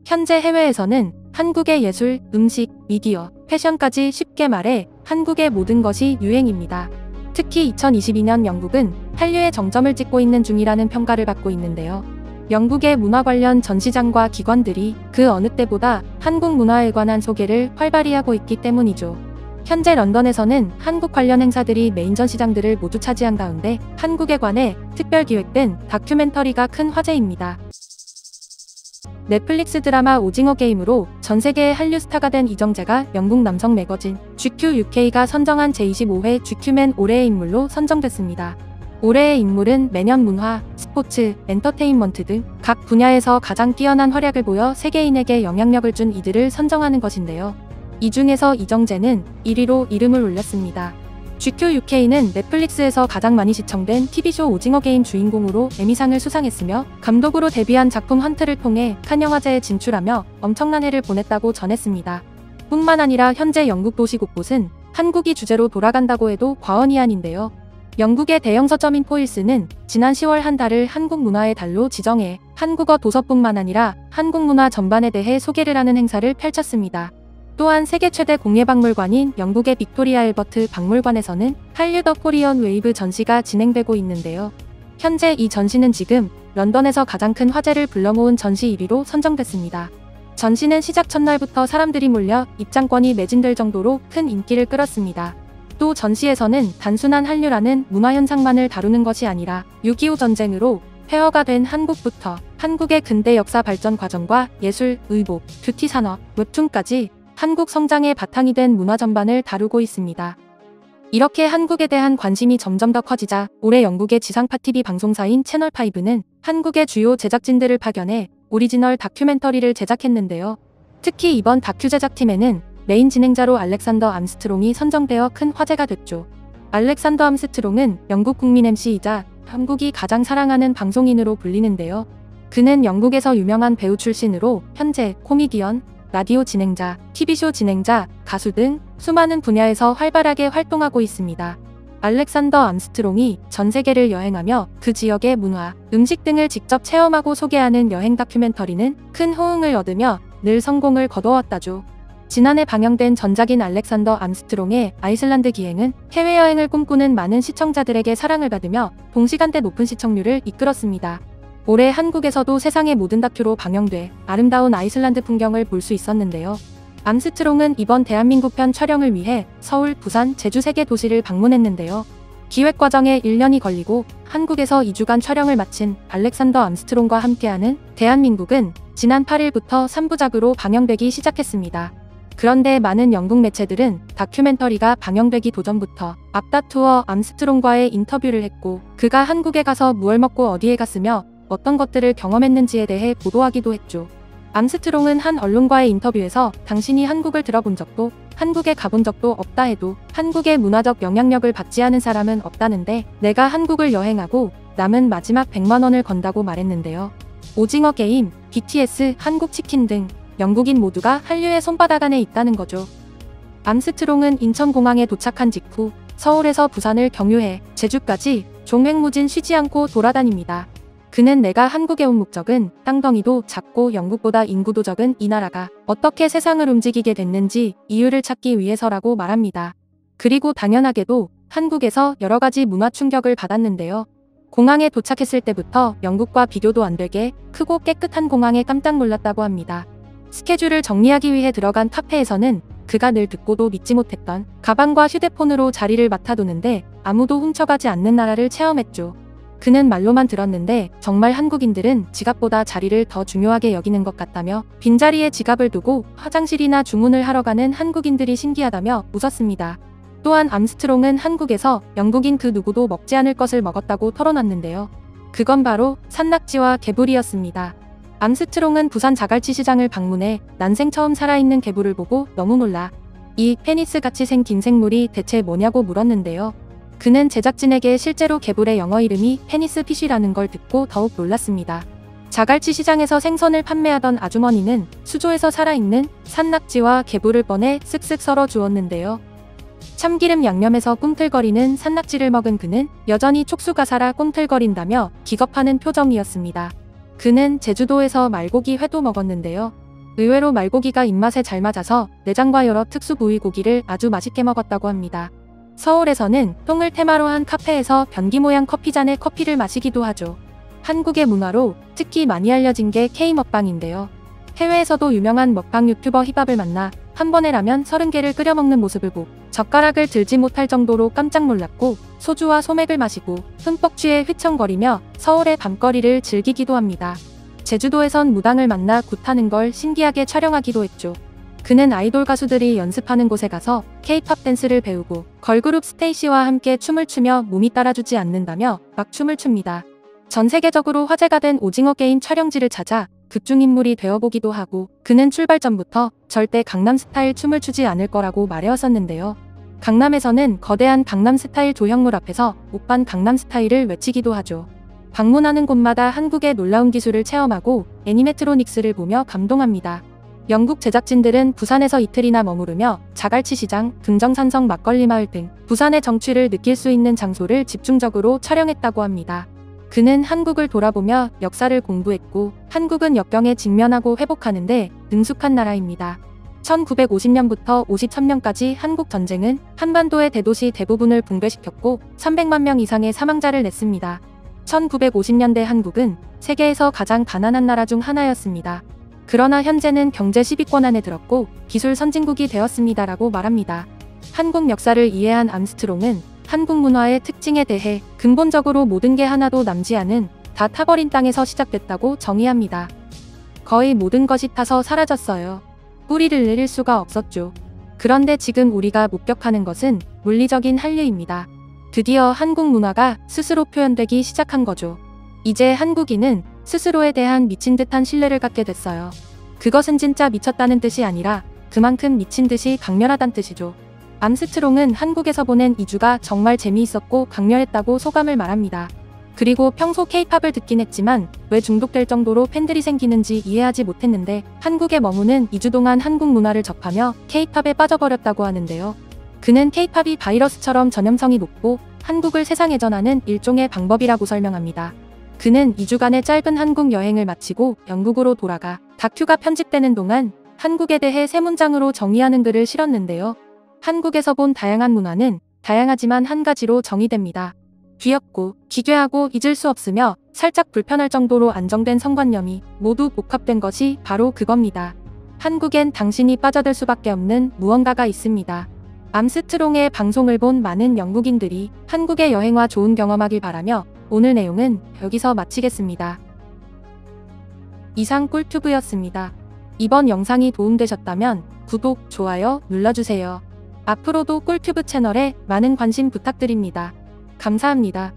현재 해외에서는 한국의 예술, 음식, 미디어, 패션까지 쉽게 말해 한국의 모든 것이 유행입니다. 특히 2022년 영국은 한류의 정점을 찍고 있는 중이라는 평가를 받고 있는데요. 영국의 문화 관련 전시장과 기관들이 그 어느 때보다 한국 문화에 관한 소개를 활발히 하고 있기 때문이죠. 현재 런던에서는 한국 관련 행사들이 메인 전시장들을 모두 차지한 가운데 한국에 관해 특별 기획된 다큐멘터리가 큰 화제입니다. 넷플릭스 드라마 오징어 게임으로 전 세계의 한류 스타가 된 이정재가 영국 남성 매거진 GQ UK가 선정한 제25회 GQ맨 올해의 인물로 선정됐습니다. 올해의 인물은 매년 문화, 스포츠, 엔터테인먼트 등 각 분야에서 가장 뛰어난 활약을 보여 세계인에게 영향력을 준 이들을 선정하는 것인데요. 이 중에서 이정재는 1위로 이름을 올렸습니다. GQ UK는 넷플릭스에서 가장 많이 시청된 TV쇼 오징어 게임 주인공으로 에미상을 수상했으며 감독으로 데뷔한 작품 헌트를 통해 칸 영화제에 진출하며 엄청난 해를 보냈다고 전했습니다. 뿐만 아니라 현재 영국 도시 곳곳은 한국이 주제로 돌아간다고 해도 과언이 아닌데요. 영국의 대형 서점인 포일스는 지난 10월 한 달을 한국 문화의 달로 지정해 한국어 도서뿐만 아니라 한국 문화 전반에 대해 소개를 하는 행사를 펼쳤습니다. 또한 세계 최대 공예박물관인 영국의 빅토리아 알버트 박물관에서는 한류 더 코리언 웨이브 전시가 진행되고 있는데요. 현재 이 전시는 지금 런던에서 가장 큰 화제를 불러모은 전시 1위로 선정됐습니다. 전시는 시작 첫날부터 사람들이 몰려 입장권이 매진될 정도로 큰 인기를 끌었습니다. 또 전시에서는 단순한 한류라는 문화현상만을 다루는 것이 아니라 6.25 전쟁으로 폐허가 된 한국부터 한국의 근대 역사 발전 과정과 예술, 의복, 뷰티 산업, 웹툰까지 한국 성장의 바탕이 된 문화 전반을 다루고 있습니다. 이렇게 한국에 대한 관심이 점점 더 커지자 올해 영국의 지상파 TV 방송사인 채널5는 한국의 주요 제작진들을 파견해 오리지널 다큐멘터리를 제작했는데요. 특히 이번 다큐 제작팀에는 메인 진행자로 알렉산더 암스트롱이 선정되어 큰 화제가 됐죠. 알렉산더 암스트롱은 영국 국민 MC이자 한국이 가장 사랑하는 방송인으로 불리는데요. 그는 영국에서 유명한 배우 출신으로 현재 코미디언, 라디오 진행자, TV쇼 진행자, 가수 등 수많은 분야에서 활발하게 활동하고 있습니다. 알렉산더 암스트롱이 전 세계를 여행하며 그 지역의 문화, 음식 등을 직접 체험하고 소개하는 여행 다큐멘터리는 큰 호응을 얻으며 늘 성공을 거두었다죠. 지난해 방영된 전작인 알렉산더 암스트롱의 아이슬란드 기행은 해외여행을 꿈꾸는 많은 시청자들에게 사랑을 받으며 동시간대 높은 시청률을 이끌었습니다. 올해 한국에서도 세상의 모든 다큐로 방영돼 아름다운 아이슬란드 풍경을 볼 수 있었는데요. 암스트롱은 이번 대한민국 편 촬영을 위해 서울, 부산, 제주 3개 도시를 방문했는데요. 기획 과정에 1년이 걸리고 한국에서 2주간 촬영을 마친 알렉산더 암스트롱과 함께하는 대한민국은 지난 8일부터 3부작으로 방영되기 시작했습니다. 그런데 많은 영국 매체들은 다큐멘터리가 방영되기 도전부터 앞다투어 암스트롱과의 인터뷰를 했고 그가 한국에 가서 무얼 먹고 어디에 갔으며 어떤 것들을 경험했는지에 대해 보도하기도 했죠. 암스트롱은 한 언론과의 인터뷰에서 당신이 한국을 들어본 적도 한국에 가본 적도 없다 해도 한국의 문화적 영향력을 받지 않은 사람은 없다는데 내가 한국을 여행하고 남은 마지막 100만 원을 건다고 말했는데요. 오징어 게임, BTS, 한국 치킨 등 영국인 모두가 한류의 손바닥 안에 있다는 거죠. 암스트롱은 인천공항에 도착한 직후 서울에서 부산을 경유해 제주까지 종횡무진 쉬지 않고 돌아다닙니다. 그는 내가 한국에 온 목적은 땅덩이도 작고 영국보다 인구도 적은 이 나라가 어떻게 세상을 움직이게 됐는지 이유를 찾기 위해서라고 말합니다. 그리고 당연하게도 한국에서 여러 가지 문화 충격을 받았는데요. 공항에 도착했을 때부터 영국과 비교도 안 되게 크고 깨끗한 공항에 깜짝 놀랐다고 합니다. 스케줄을 정리하기 위해 들어간 카페에서는 그가 늘 듣고도 믿지 못했던 가방과 휴대폰으로 자리를 맡아두는데 아무도 훔쳐가지 않는 나라를 체험했죠. 그는 말로만 들었는데 정말 한국인들은 지갑보다 자리를 더 중요하게 여기는 것 같다며 빈자리에 지갑을 두고 화장실이나 주문을 하러 가는 한국인들이 신기하다며 웃었습니다. 또한 암스트롱은 한국에서 영국인 그 누구도 먹지 않을 것을 먹었다고 털어놨는데요. 그건 바로 산낙지와 개불이었습니다. 암스트롱은 부산 자갈치 시장을 방문해 난생 처음 살아있는 개불을 보고 너무 놀라 이 페니스같이 생긴 생물이 대체 뭐냐고 물었는데요. 그는 제작진에게 실제로 개불의 영어 이름이 페니스 피쉬라는 걸 듣고 더욱 놀랐습니다. 자갈치 시장에서 생선을 판매하던 아주머니는 수조에서 살아있는 산낙지와 개불을 꺼내 쓱쓱 썰어 주었는데요. 참기름 양념에서 꿈틀거리는 산낙지를 먹은 그는 여전히 촉수가 살아 꿈틀거린다며 기겁하는 표정이었습니다. 그는 제주도에서 말고기 회도 먹었는데요. 의외로 말고기가 입맛에 잘 맞아서 내장과 여러 특수 부위 고기를 아주 맛있게 먹었다고 합니다. 서울에서는 똥을 테마로 한 카페에서 변기 모양 커피잔에 커피를 마시기도 하죠. 한국의 문화로 특히 많이 알려진 게 K-먹방인데요. 해외에서도 유명한 먹방 유튜버 히밥을 만나 한 번에 라면 30개를 끓여 먹는 모습을 보고 젓가락을 들지 못할 정도로 깜짝 놀랐고 소주와 소맥을 마시고 흠뻑 취해 휘청거리며 서울의 밤거리를 즐기기도 합니다. 제주도에선 무당을 만나 굿하는 걸 신기하게 촬영하기도 했죠. 그는 아이돌 가수들이 연습하는 곳에 가서 K-팝 댄스를 배우고 걸그룹 스테이시와 함께 춤을 추며 몸이 따라주지 않는다며 막 춤을 춥니다. 전 세계적으로 화제가 된 오징어 게임 촬영지를 찾아 극중 인물이 되어보기도 하고 그는 출발 전부터 절대 강남스타일 춤을 추지 않을 거라고 말해왔었는데요. 강남에서는 거대한 강남스타일 조형물 앞에서 오빤 강남스타일을 외치기도 하죠. 방문하는 곳마다 한국의 놀라운 기술을 체험하고 애니메트로닉스를 보며 감동합니다. 영국 제작진들은 부산에서 이틀이나 머무르며 자갈치 시장, 금정산성 막걸리 마을 등 부산의 정취를 느낄 수 있는 장소를 집중적으로 촬영했다고 합니다. 그는 한국을 돌아보며 역사를 공부했고 한국은 역경에 직면하고 회복하는데 능숙한 나라입니다. 1950년부터 53년까지 한국 전쟁은 한반도의 대도시 대부분을 붕괴시켰고 300만 명 이상의 사망자를 냈습니다. 1950년대 한국은 세계에서 가장 가난한 나라 중 하나였습니다. 그러나 현재는 경제 10위권 안에 들었고 기술 선진국이 되었습니다라고 말합니다. 한국 역사를 이해한 암스트롱은 한국 문화의 특징에 대해 근본적으로 모든 게 하나도 남지 않은 다 타버린 땅에서 시작됐다고 정의합니다. 거의 모든 것이 타서 사라졌어요. 뿌리를 내릴 수가 없었죠. 그런데 지금 우리가 목격하는 것은 물리적인 한류입니다. 드디어 한국 문화가 스스로 표현되기 시작한 거죠. 이제 한국인은 스스로에 대한 미친 듯한 신뢰를 갖게 됐어요. 그것은 진짜 미쳤다는 뜻이 아니라 그만큼 미친 듯이 강렬하단 뜻이죠. 암스트롱은 한국에서 보낸 2주가 정말 재미있었고 강렬했다고 소감을 말합니다. 그리고 평소 K-팝을 듣긴 했지만 왜 중독될 정도로 팬들이 생기는지 이해하지 못했는데 한국에 머무는 2주 동안 한국 문화를 접하며 K-팝에 빠져버렸다고 하는데요. 그는 K-팝이 바이러스처럼 전염성이 높고 한국을 세상에 전하는 일종의 방법이라고 설명합니다. 그는 2주간의 짧은 한국 여행을 마치고 영국으로 돌아가 다큐가 편집되는 동안 한국에 대해 세 문장으로 정의하는 글을 실었는데요. 한국에서 본 다양한 문화는 다양하지만 한 가지로 정의됩니다. 귀엽고 기괴하고 잊을 수 없으며 살짝 불편할 정도로 안정된 성관념이 모두 복합된 것이 바로 그겁니다. 한국엔 당신이 빠져들 수밖에 없는 무언가가 있습니다. 암스트롱의 방송을 본 많은 영국인들이 한국의 여행과 좋은 경험하길 바라며 오늘 내용은 여기서 마치겠습니다. 이상 꿀튜브였습니다. 이번 영상이 도움되셨다면 구독, 좋아요 눌러주세요. 앞으로도 꿀튜브 채널에 많은 관심 부탁드립니다. 감사합니다.